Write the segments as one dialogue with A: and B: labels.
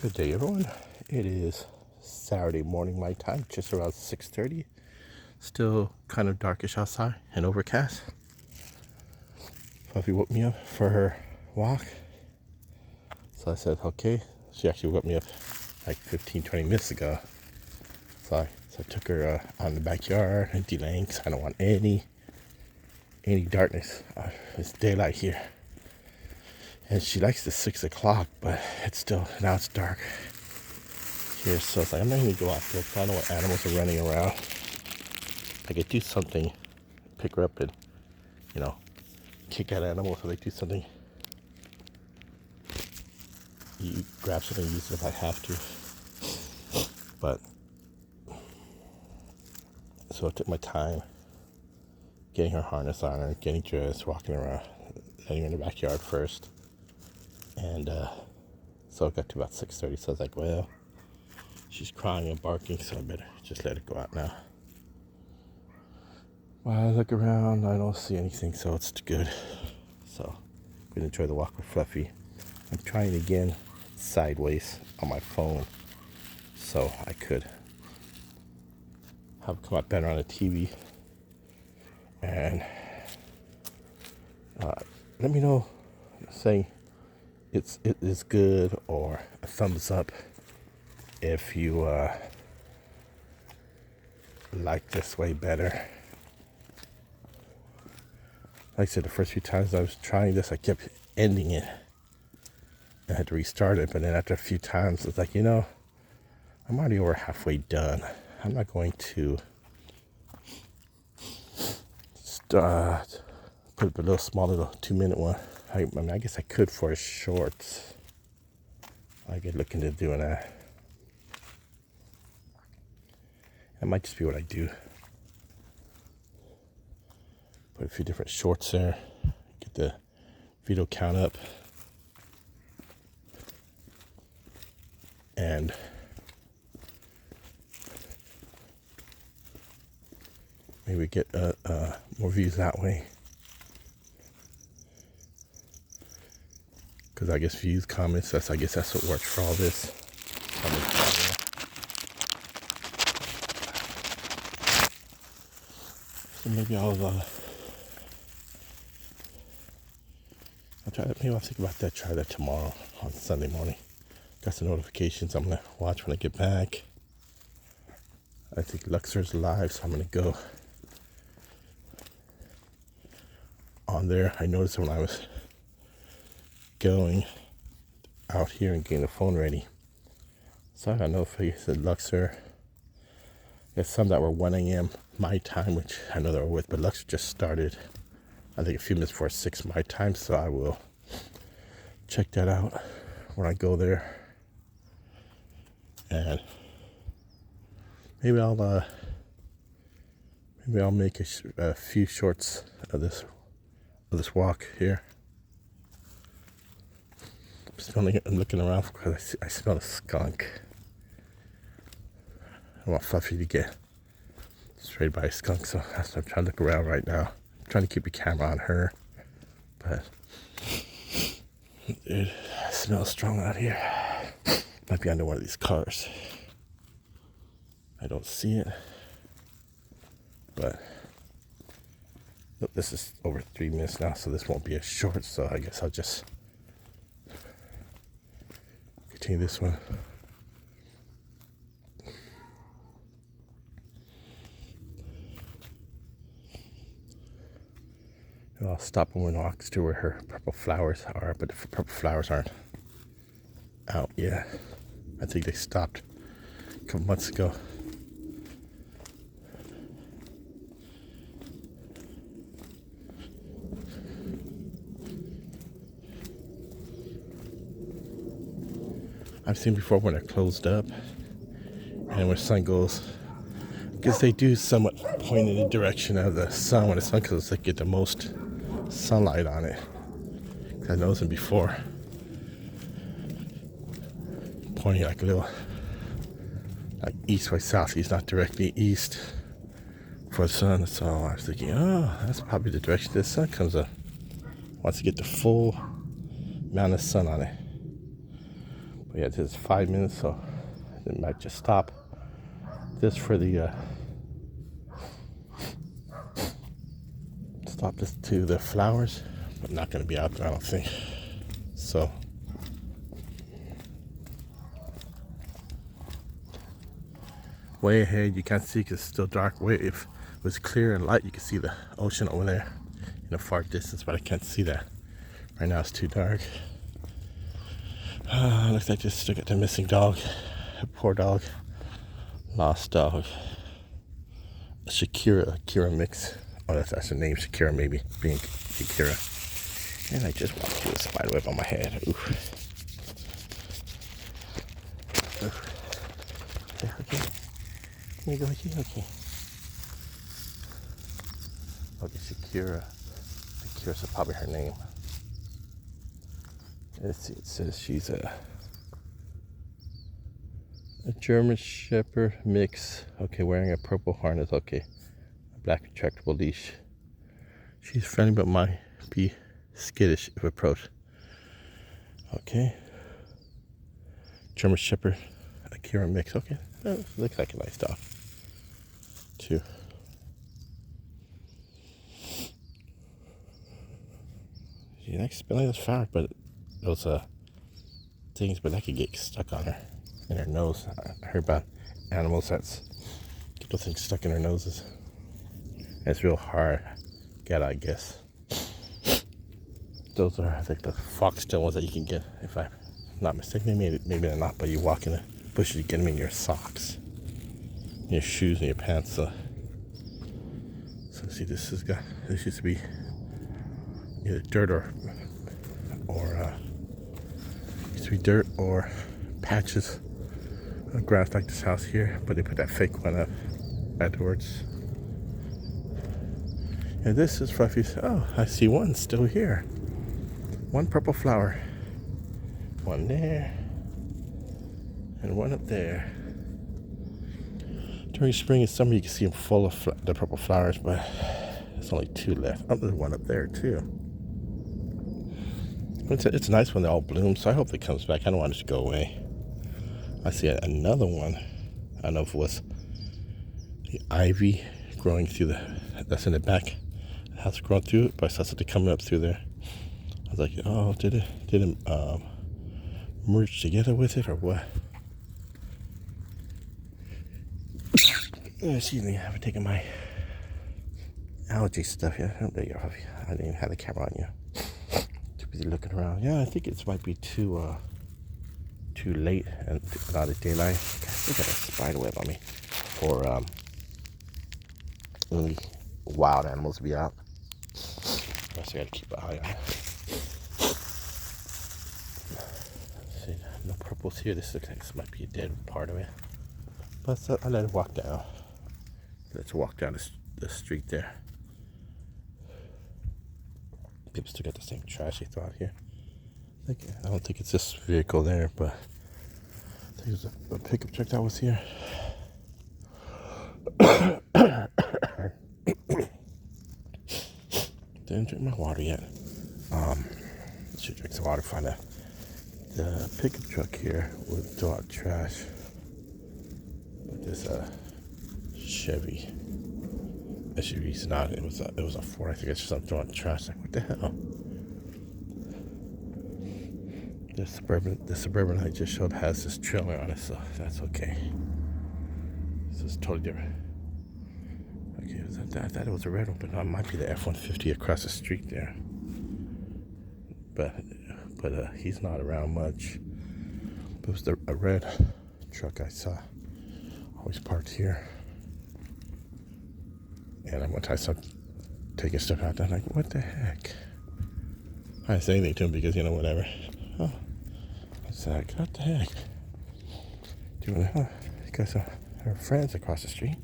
A: Good day, everyone. It is Saturday morning my time, just around 6:30. Still kind of darkish outside and overcast. Fluffy woke me up for her walk. So I said, okay. She actually woke me up like 15-20 minutes ago. So I took her out in the backyard and delaying because I don't want any darkness. It's daylight here. And she likes the 6 o'clock, but now it's dark here. So it's like, I'm not going to go out there because I know what animals are running around. I could do something, pick her up and, kick at animals so they do something. You grab something and use it if I have to. But, so I took my time getting her harness on her, getting dressed, walking around, letting her in the backyard first. And so it got to about 6:30, so I was like, well, she's crying and barking, so I better just let her go out now. While I look around, I don't see anything, so it's good. So I'm going to enjoy the walk with Fluffy. I'm trying again sideways on my phone, so I could have it come out better on the TV. And let me know, saying it is good or a thumbs up if you like this way better. Like I said, the first few times I was trying this, I kept ending it. I had to restart it, but then after a few times, it's like, I'm already over halfway done. I'm not going to put up a little small little 2-minute one. I guess I could for a short. I could look into doing that. That might just be what I do. Put a few different shorts there. Get the video count up. And maybe get more views that way. Because I guess views, comments, I guess that's what works for all this. So maybe I'll try that. Maybe I'll think about that. Try that tomorrow on Sunday morning. Got some notifications I'm gonna watch when I get back. I think Luxor's live, so I'm gonna go on there. I noticed when I was going out here and getting the phone ready, so I got notifications that Luxor. There's some that were 1 a.m. my time, which I know they're with, but Luxor just started, I think, a few minutes before 6 my time, so I will check that out when I go there. And maybe I'll make a few shorts of this walk here. I'm looking around because I smell a skunk. I want Fluffy to get sprayed by a skunk, so I'm trying to look around right now. I'm trying to keep the camera on her, but it smells strong out here. Might be under one of these cars. I don't see it, but look, this is over 3 minutes now, so this won't be as short, so I guess I'll just continue this one. And I'll stop and walk to where her purple flowers are, but the purple flowers aren't out yet. I think they stopped a couple months ago. I've seen before when they're closed up and when the sun goes, because they do somewhat point in the direction of the sun when the sun goes, they get the most sunlight on it. I noticed them before, pointing like a little, like east by southeast, not directly east for the sun. So I was thinking, oh, that's probably the direction the sun comes up. Wants to get the full amount of sun on it. But yeah, this is 5 minutes, so it might just stop this for the stop this to the flowers, but not going to be out there, I don't think. So way ahead, you can't see because it's still dark. Way if it was clear and light, you can see the ocean over there in a far distance, but I can't see that right now. It's too dark. Looks like I just still got the missing dog. Poor dog, lost dog. Shakira mix. Oh, that's her name, Shakira, maybe being Shakira. And I just walked through a spider web on my head. Oof. Okay. Here you go, okay. Okay, Shakira. Shakira's probably her name. Let's see, it says she's a German Shepherd mix. Okay, wearing a purple harness. Okay, a black retractable leash. She's friendly but might be skittish if approached. Okay. German Shepherd Akira mix. Okay, looks like a nice dog too. She likes spilling those flowers, but those things, but that could get stuck on her in her nose. I heard about animals that's get those things stuck in their noses. And it's real hard to get, I guess. Those are, I think, the foxtail ones that you can get, if I'm not mistaken. Maybe they're not, but you walk in the bushes, you get them in your socks, in your shoes, and your pants. So see, this used to be either dirt or used to be dirt or patches of grass like this house here, but they put that fake one up afterwards. And this is Fluffy. Oh, I see one still here. One purple flower. One there. And one up there. During spring and summer, you can see them full of the purple flowers, but there's only 2 left. Oh, there's one up there too. It's nice when they all bloom, so I hope it comes back. I don't want it to go away. I see another one. I don't know if it was the ivy growing through that's in the back. The house growing through it, but I saw something coming up through there. I was like, oh, did it merge together with it or what? Excuse me, I haven't taken my allergy stuff yet. Oh, there you are. I didn't even have the camera on you. Too busy looking around. Yeah, I think it might be too late and not a daylight. I still got a spider web on me for any wild animals to be out. I still got to keep an eye on it. Let's see, no purples here. This looks like this might be a dead part of it. But I let it walk down. Let's walk down the street there. People still got the same trash they thought here. I don't think it's this vehicle there, but I think there's a pickup truck that was here. Didn't drink my water yet. Should drink some water. Find out. The pickup truck here would throw out trash. But this Chevy SUV's not. It was a Ford. I think it's just throwing trash. Like, what the hell? The Suburban I just showed has this trailer on it, so that's okay. This is totally different. Okay, I thought it was a red one, but no, it might be the F-150 across the street there. But he's not around much. It was a red truck I saw. Always parked here. And one time I saw taking stuff out there. I'm like, what the heck? I didn't say anything to him because, whatever. Oh. I said, what the heck? Doing because her friends across the street.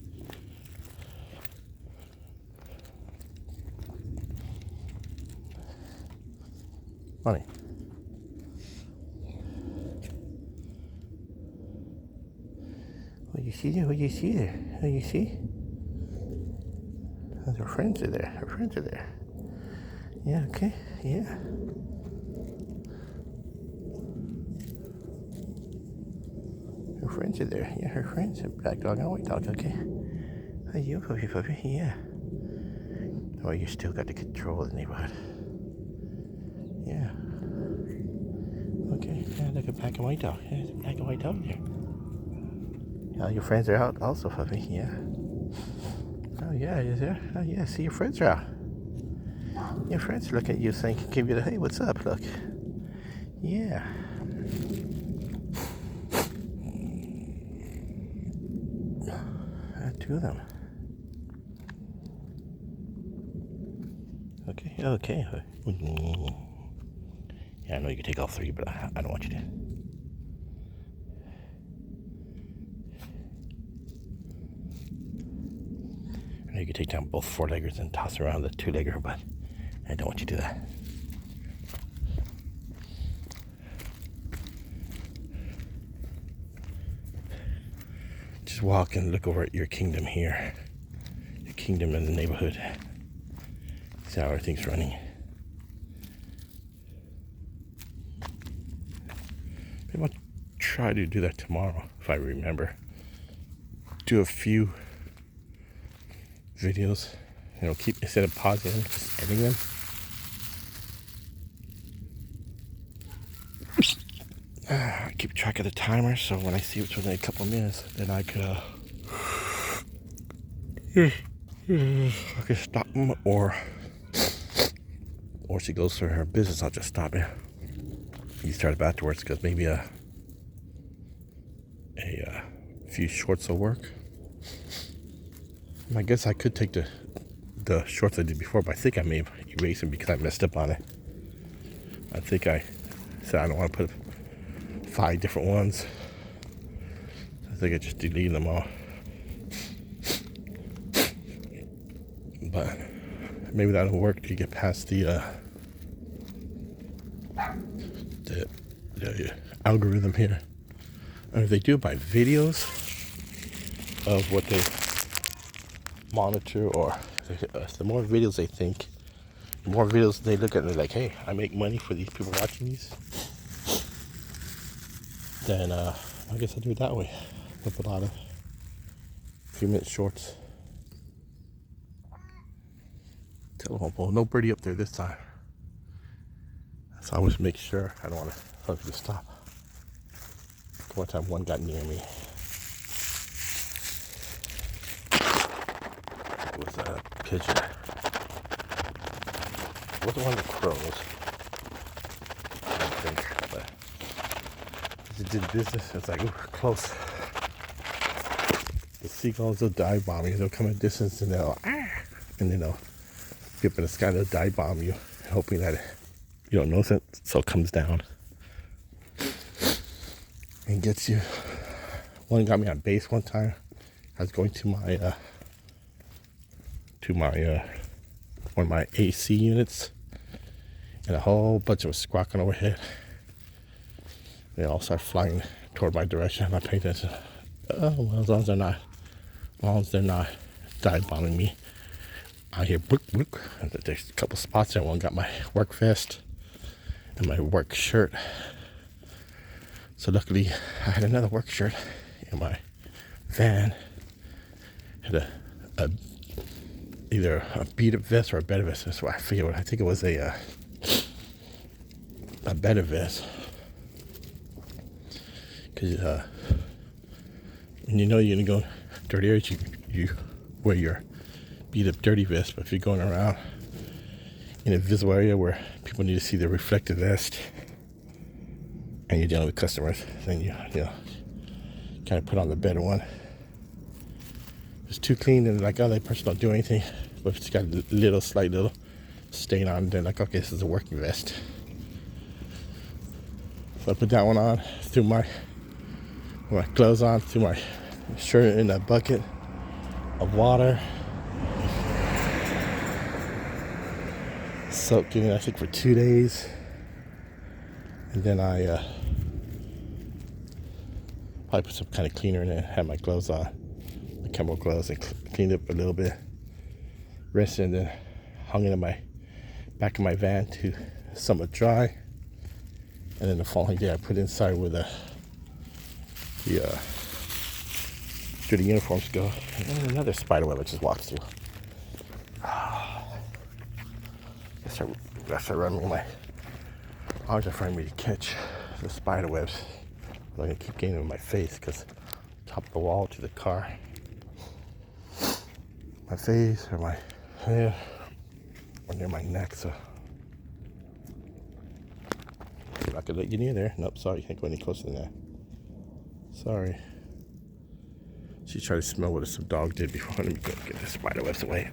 A: Funny. What you see there? What you see there? What you see? Oh, her friends are there. Her friends are there. Yeah, okay. Yeah. friends are there. Yeah, her friends. Black dog and white dog, okay. Are you, puppy? Yeah. Oh, you still got the control of the neighborhood. Yeah. Okay, yeah, look at black and white dog. Yeah, there's a black and white dog there. Yeah, your friends are out also, puppy. Yeah. Oh, yeah, is there? Oh, yeah, see, your friends are out. Your friends look at you saying, give you the, hey, what's up? Look. Yeah. Two of them. Okay. Yeah, I know you can take all three, but I don't want you to. I know you can take down both four-leggers and toss around the two-legger, but I don't want you to do that. Just walk and look over at your kingdom here. Your kingdom in the neighborhood. See how everything's running. Maybe I'll try to do that tomorrow, if I remember. Do a few videos, keep, instead of pausing them, just editing them. Keep track of the timer, so when I see it's within a couple minutes, then I could stop them, or she goes through her business, I'll just stop it. You start up afterwards, because maybe a few shorts will work. I guess I could take the shorts I did before, but I think I may have erased them because I messed up on it. I think I said I don't want to put 5 different ones. I think I just deleted them all. But maybe that'll work to get past the algorithm here. And if they do it by videos of what they monitor, or the more videos they think, the more videos they look at, and they're like, hey, I make money for these people watching these, then I guess I'll do it that way with a lot of few-minute shorts. Telephone pole, no birdie up there this time, so I always make sure I don't want to help you to stop. One time one got near me. It was a pigeon. It wasn't one of the crows, I don't think, but as it did business, it's like, ooh, close. The seagulls will dive bomb you. They'll come a distance and they'll, and then they'll be up in the sky, they'll dive bomb you, hoping that you don't notice it, so it comes down and gets you. One got me on base one time. I was going to my one of my AC units, and a whole bunch of them squawking overhead. They all start flying toward my direction. I'm not paying attention. Oh, well, as long as they're not dive bombing me. I hear book. There's a couple spots there. One got my work vest and my work shirt. So luckily, I had another work shirt in my van. Had either a beat up vest or a better vest. That's what I forget what. I think it was a better vest. Because when you know you're gonna go dirty areas, you wear your beat up dirty vest. But if you're going around in a visible area where people need to see the reflective vest, and you're dealing with customers, then you kind of put on the better one. If it's too clean, and like, oh, that person don't do anything. But if it's got a slight little stain on it, then like, okay, this is a working vest. So I put that one on, threw my clothes on, threw my shirt in a bucket of water, soaked in it, I think, for 2 days. And then I probably put some kind of cleaner in it, had my gloves on, my chemical gloves, and cleaned up a little bit, rested, and then hung it in my back of my van to somewhat dry. And then the following day I put it inside with after the uniforms go. And then another spider web I just walked through. I start running with my arms are trying me to catch the spider webs. I'm gonna keep getting them in my face because top of the wall to the car. My face or my head or near my neck, so I'm not gonna let you near there. Nope, sorry, you can't go any closer than that. Sorry. She tried to smell what some dog did before. Let me go get the spider webs away.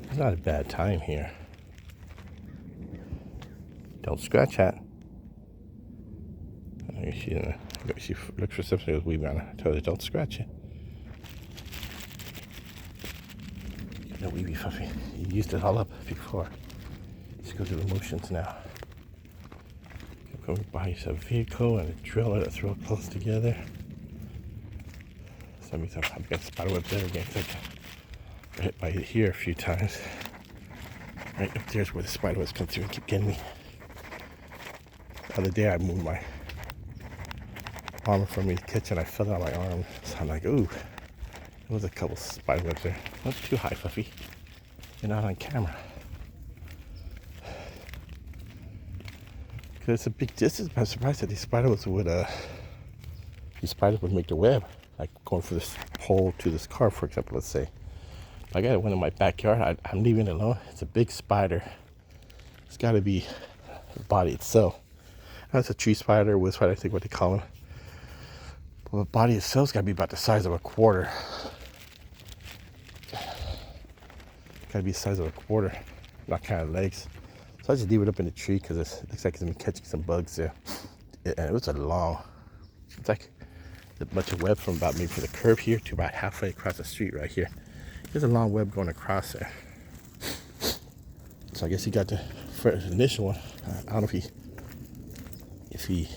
A: It's not a bad time here. Don't scratch that. She looks for something with weave on it. I told her, don't scratch it. No weeby fluffy. You used it all up before. Let's go through the motions now. Go buy a vehicle and a driller that's real close together. So that means I've got spider web there again. I got hit by it here a few times. Right up there's where the spider webs come through and keep getting me. The other day I moved my armor from me to the kitchen. I fell out my arm. So I'm like, ooh. There was a couple spider webs there. Not too high, Fluffy. You're not on camera. Because it's a big distance. I'm surprised that these spiders would make the web. Like going from this pole to this car, for example, let's say. I got one in my backyard. I'm leaving it alone. It's a big spider. It's got to be the body itself. That's a tree spider, wood spider, I think what they call them. But the body itself's got to be about the size of a quarter. Got to be the size of a quarter, not kind of legs. So I just leave it up in the tree because it looks like it's been catching some bugs there. And it was it's like a bunch of web from about maybe from the curb here to about halfway across the street right here. There's a long web going across there. So I guess he got the first initial one. I don't know if he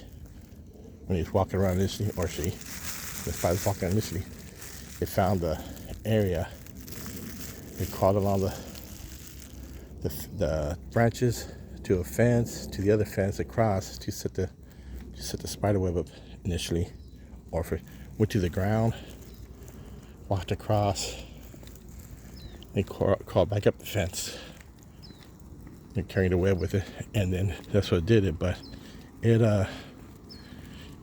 A: when he was walking around initially, or she, the spider was walking around initially, it found the area. It crawled along the branches to a fence, to the other fence across to set the spider web up initially, or if it went to the ground, walked across, and crawled back up the fence and carried the web with it, and then that's what did it. But it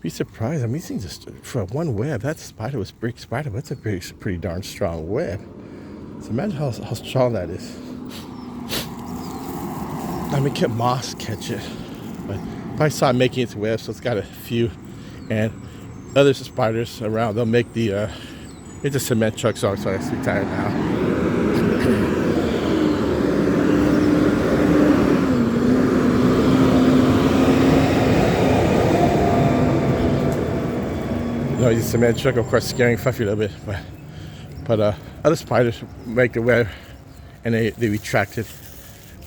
A: be surprised. I mean, these things just for one web. That spider was big spider, but it's a pretty darn strong web. So imagine how strong that is. I mean, can moths catch it? But I saw it making its web, so it's got a few. And other spiders around, they'll make the, it's a cement truck, so I'm retired now. No, it's a cement truck, of course, scaring Fluffy a little bit. But other spiders make the web and they retract it,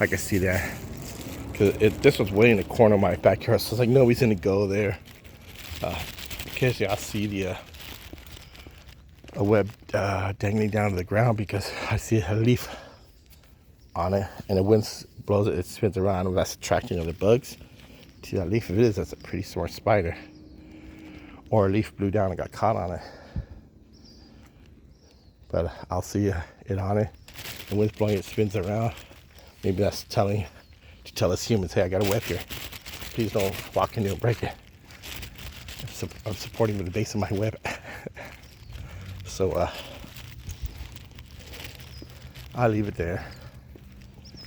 A: like I see there. Cause this was way in the corner of my backyard, so I was like, nobody's gonna go there. Occasionally I'll see a web dangling down to the ground because I see a leaf on it, and the wind blows it, it spins around, and that's attracting other bugs to that leaf. If it is, that's a pretty smart spider. Or a leaf blew down and got caught on it. But I'll see it on it. The wind's blowing, it spins around. Maybe that's to tell us humans, hey, I got a web here. Please don't walk into it and break it. I'm supporting with the base of my web. So I'll leave it there.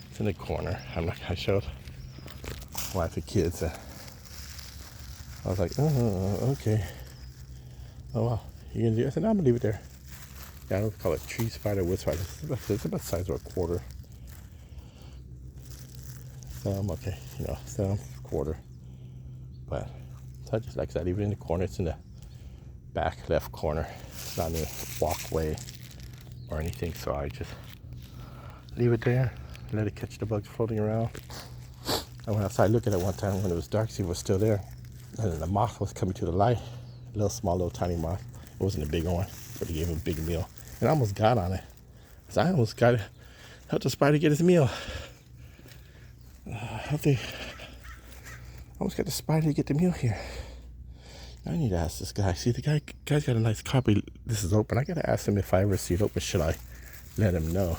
A: It's in the corner. I'm not gonna show it. Wife and kids. I was like, oh, okay. Oh, wow. You gonna do it? I said, no, I'm gonna leave it there. Yeah, I don't call it tree spider, wood spider. It's about the size of a quarter. Okay, quarter. But so I just like that, even in the corner, it's in the back left corner. It's not in the walkway or anything, so I just leave it there, let it catch the bugs floating around. I went outside, look at it one time when it was dark, see if it was still there. And then the moth was coming to the light. Little tiny moth. It wasn't a big one, but he gave him a big meal. And I almost got on it. So I almost got helped the spider get his meal. I almost got the spider to get the meal here. I need to ask this guy. See, the guy's got a nice copy. This is open. I gotta ask him if I ever see it open. Should I let him know?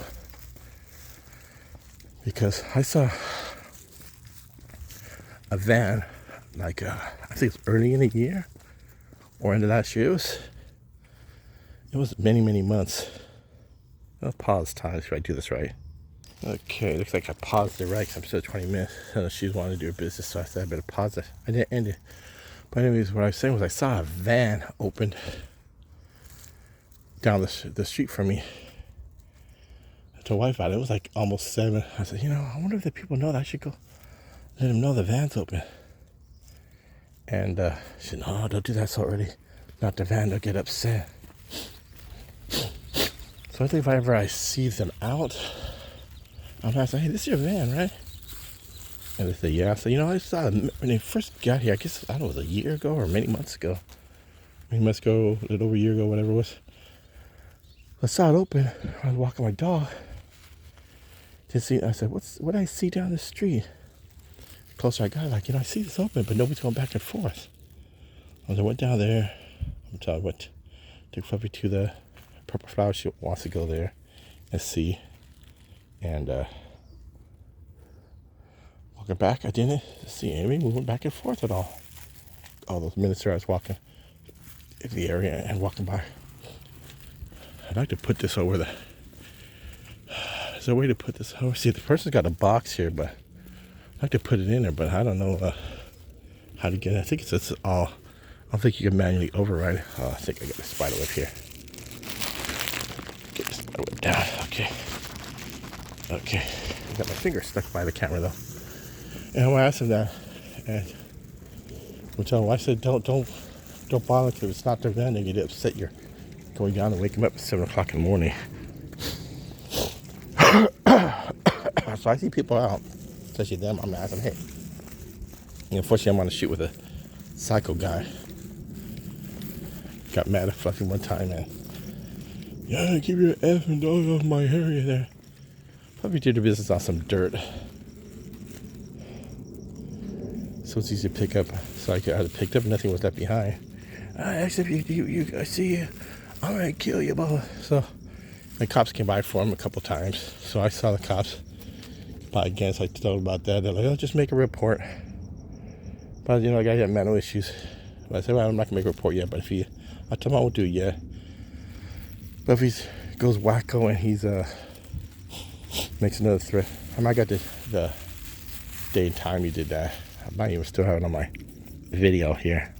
A: Because I saw a van, like I think it's early in the year or in the last year. It was many months. I'll pause time if I do this right. Okay, looks like I paused it right because I'm still 20 minutes. She's wanting to do her business, so I said I better pause it. I didn't end it. But anyways, what I was saying was I saw a van open down the street from me to Wi-Fi. It was like almost 7. I said, I wonder if the people know that I should go let them know the van's open. And she said, no, don't do that so early. Not the van, they'll get upset. So I think if I see them out, I'm gonna say, hey, this is your van, right? And they say, yeah. So, I saw them when they first got here, I guess, I don't know, it was a year ago or many months ago. Many months ago, a little over a year ago, whatever it was. I saw it open. I was walking my dog. I said, what did I see down the street? The closer I got, I see this open, but nobody's going back and forth. I went down there. Took Fluffy to the Purple Flower. She wants to go there and see. And walking back, I didn't see anybody moving back and forth at all. All those minutes I was walking in the area and walking by. I'd like to put this over the... Is there a way to put this over? See, the person's got a box here, but I'd like to put it in there, but I don't know how to get it. I think it's all... I don't think you can manually override it. Oh, I think I got the spider web here. Get the spider web down. Okay. I got my finger stuck by the camera, though. And I asked him that, and we tell him, I said, don't bother, because it's not their van, and you get upset. You're going down and wake him up at 7 o'clock in the morning. So I see people out, especially them. I'm asking, hey. And unfortunately, I'm on a shoot with a psycho guy. Got mad at Fluffy one time, and keep your effing dog off my area there. Fluffy did the business on some dirt. So it's easy to pick up. So I had it picked up, nothing was left behind. Except I see you. I'm gonna kill you, blah. So the cops came by for him a couple times. So I saw the cops by again, so I told them about that. They're like, just make a report. But the guy had mental issues. But I said, well, I'm not gonna make a report yet, but I told him I won't do it yet. But if he goes wacko and he's makes another threat. I might got the day and time he did that. I might even still have it on my video here.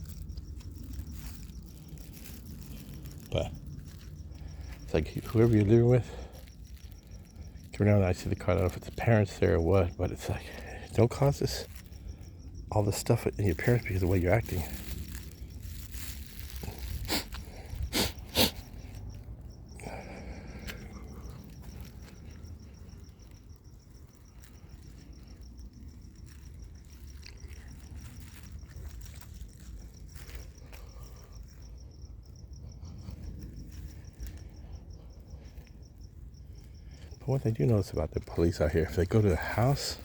A: But it's like whoever you're living with, come around and I see the car. I don't know if it's the parents there or what, but it's like, don't cause all this stuff in your parents because of the way you're acting. But what I do notice about the police out here, if they go to the house,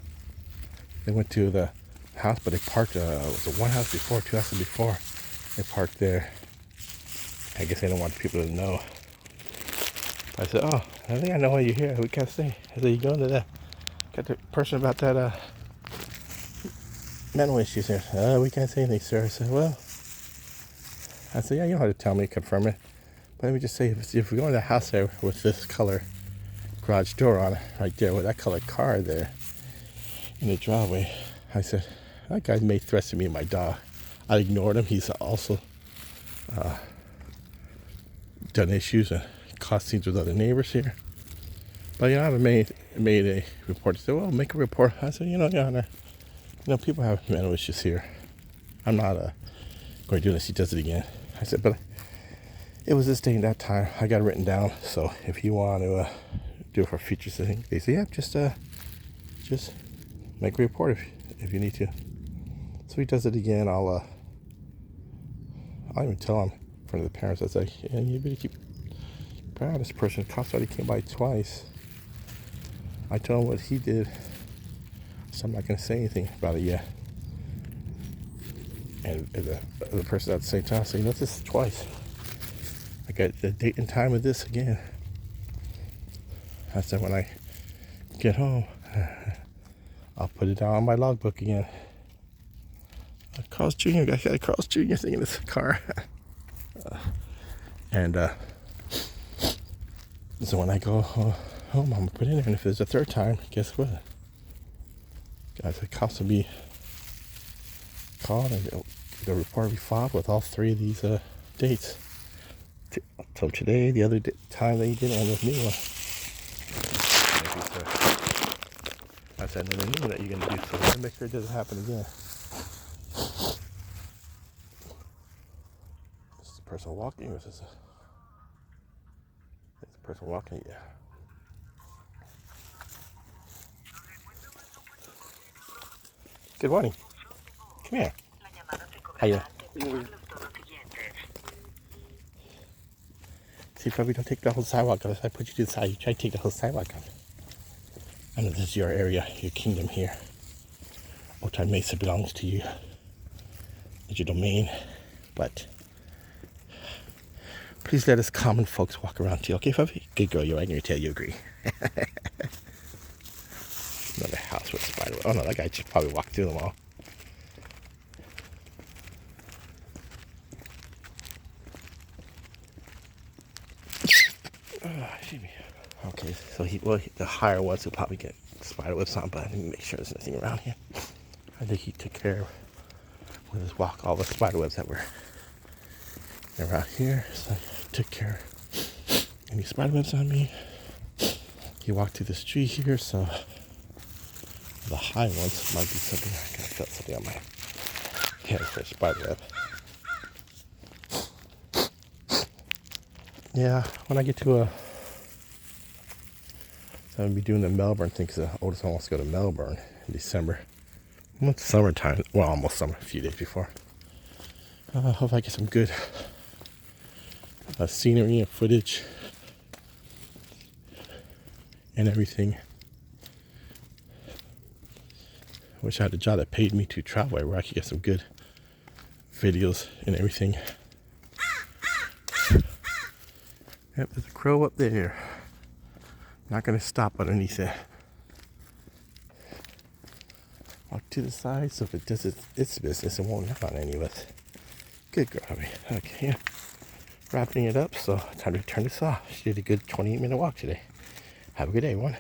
A: they went to the house, but they parked, it was one house before, 2 houses before, they parked there. I guess they don't want people to know. I said, I think I know why you're here. We can't stay. I said, you going to got the person about that mental issues here. We can't say anything, sir. I said, well, you don't have to tell me, confirm it. But let me just say, if we go in the house there with this color garage door on it, right there, with that colored car there in the driveway, I said, that guy made threats to me and my dog. I ignored him. He's also done issues and caused scenes with other neighbors here. But I haven't made a report. They said, well, make a report. I said, Your Honor, people have mental issues here. I'm not going to do this. He does it again. I said, but it was this day and that time. I got it written down. So if you want to do it for future thing, they say, yeah, just make a report if you need to. So he does it again. I'll even tell him in front of the parents. I say, yeah, you better keep God, this person, cops already came by twice. I told him what he did, so I'm not going to say anything about it yet. And the person at the same time saying, "No, this is twice. I got the date and time of this again." I said, when I get home, I'll put it down on my logbook again. Carl's Jr. I got a Carl's Jr. thing in this car. And so when I go home, I'm going to put it in there. And if it's a third time, guess what? Guys, the cops will be called and the report will be filed with all three of these dates. So today, the other time that he did, and with me one. That's another new that you're going to do. So we're going to make sure it doesn't happen again. This is the person walking, or is this the person walking? Yeah. Good morning. Come here. How you doing? See, probably don't take the whole sidewalk off. If I put you to the side, you try to take the whole sidewalk off. I know this is your area, your kingdom here. Otay Mesa belongs to you. It's your domain. But please let us common folks walk around too. Okay, Fubby? Good girl, you're wagging your tail, you agree. Another house with a spider. Oh no, that guy just probably walked through them all. Excuse me. Okay, so the higher ones will probably get spider webs on, but I didn't make sure there's nothing around here. I think he took care of with his walk all the spider webs that were around here. So I took care of any spider webs on me. He walked through this tree here, so the high ones might be something. I kind of felt something on my head for a spider web. Yeah, when I get to so I'm going to be doing the Melbourne thing because the oldest one wants to go to Melbourne in December. It's summertime. Well, almost summer, a few days before. I hope I get some good scenery and footage and everything. I wish I had a job that paid me to travel where I could get some good videos and everything. Yep, there's a crow up there. Not going to stop underneath it. Walk to the side so if it does its business, it won't knock on any of us. Good girl, honey. Okay, yeah. Wrapping it up, so time to turn this off. She did a good 28-minute walk today. Have a good day, everyone.